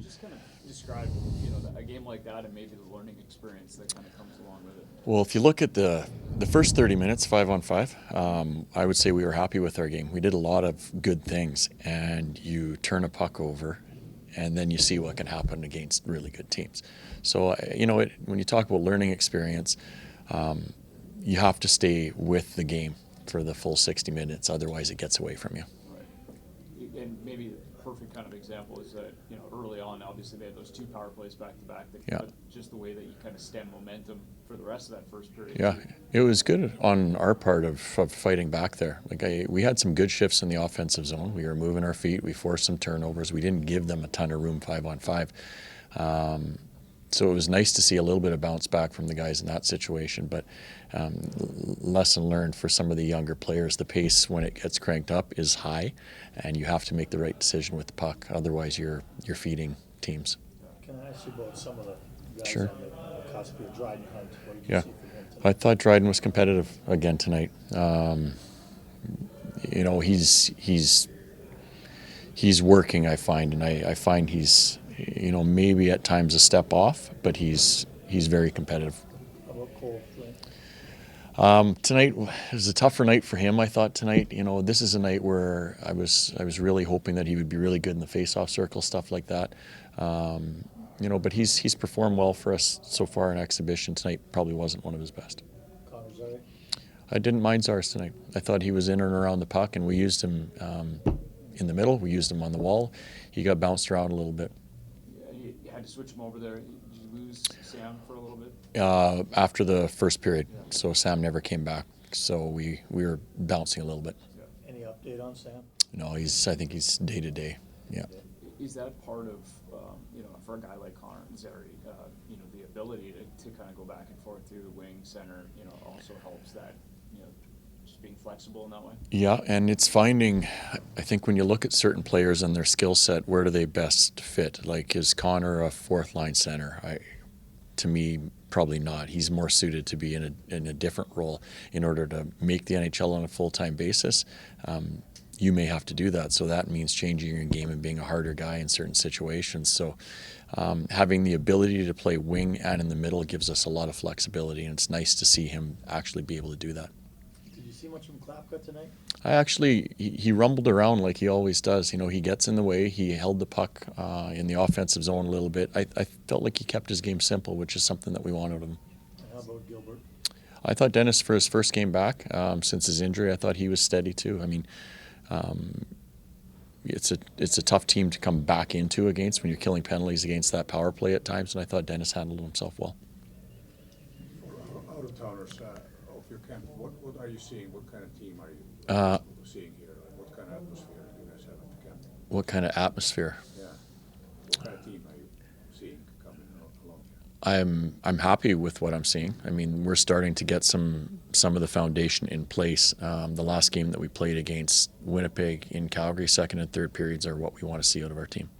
just kind of describe, a game like that and maybe the learning experience that kind of comes along with it? Well, if you look at the first 30 minutes, 5-on-5, I would say we were happy with our game. We did a lot of good things, and you turn a puck over, and then you see what can happen against really good teams. So, when you talk about learning experience, you have to stay with the game for the full 60 minutes. Otherwise, it gets away from you. Right. And maybe the perfect kind of example is that, early on, obviously they had those 2 power plays back to back. But just the way that you kind of stem momentum for the rest of that first period. Yeah, it was good on our part of fighting back there. We had some good shifts in the offensive zone. We were moving our feet. We forced some turnovers. We didn't give them a ton of room 5-on-5. So it was nice to see a little bit of bounce back from the guys in that situation. But lesson learned for some of the younger players, the pace when it gets cranked up is high, and you have to make the right decision with the puck. Otherwise, you're feeding teams. Can I ask you about some of the guys Sure. on the cusp here, Dryden Hunt? What did Yeah. you see from him tonight? I thought Dryden was competitive again tonight. He's working, I find, and I find he's maybe at times a step off, but he's very competitive. How about Cole tonight? Tonight was a tougher night for him. I thought tonight, this is a night where I was really hoping that he would be really good in the face-off circle, stuff like that. But he's performed well for us so far in exhibition. Tonight probably wasn't one of his best. Connor Zary? I didn't mind Zars tonight. I thought he was in and around the puck, and we used him in the middle. We used him on the wall. He got bounced around a little bit. Yeah, you had to switch him over there. Did you lose Sam for a little bit? After the first period, so Sam never came back. So we were bouncing a little bit. Any update on Sam? No, I think he's day to day. Yeah. Is that part of, for a guy like Connor and Zary, the ability to kind of go back and forth through the wing, center, also helps that, just being flexible in that way? Yeah, and it's finding, I think when you look at certain players and their skill set, where do they best fit? Like, is Connor a fourth line center? To me, probably not. He's more suited to be in a different role in order to make the NHL on a full-time basis. You may have to do that, so that means changing your game and being a harder guy in certain situations. So having the ability to play wing and in the middle gives us a lot of flexibility, and it's nice to see him actually be able to do that. Did you see much from Klapka tonight? He rumbled around like he always does. He gets in the way. He held the puck in the offensive zone a little bit. I felt like he kept his game simple, which is something that we want out of him. And how about Gilbert? I thought Dennis, for his first game back since his injury, I thought he was steady too. I mean, it's a tough team to come back into against when you're killing penalties against that power play at times, and I thought Dennis handled himself well. For out-of-towners, off your camp, what are you seeing? What kind of team are you seeing here? Like, what kind of atmosphere do you guys have at the camp? What kind of atmosphere? Yeah. What kind of team are you seeing coming along here? I'm happy with what I'm seeing. I mean, we're starting to get some of the foundation in place. The last game that we played against Winnipeg in Calgary, second and third periods are what we want to see out of our team.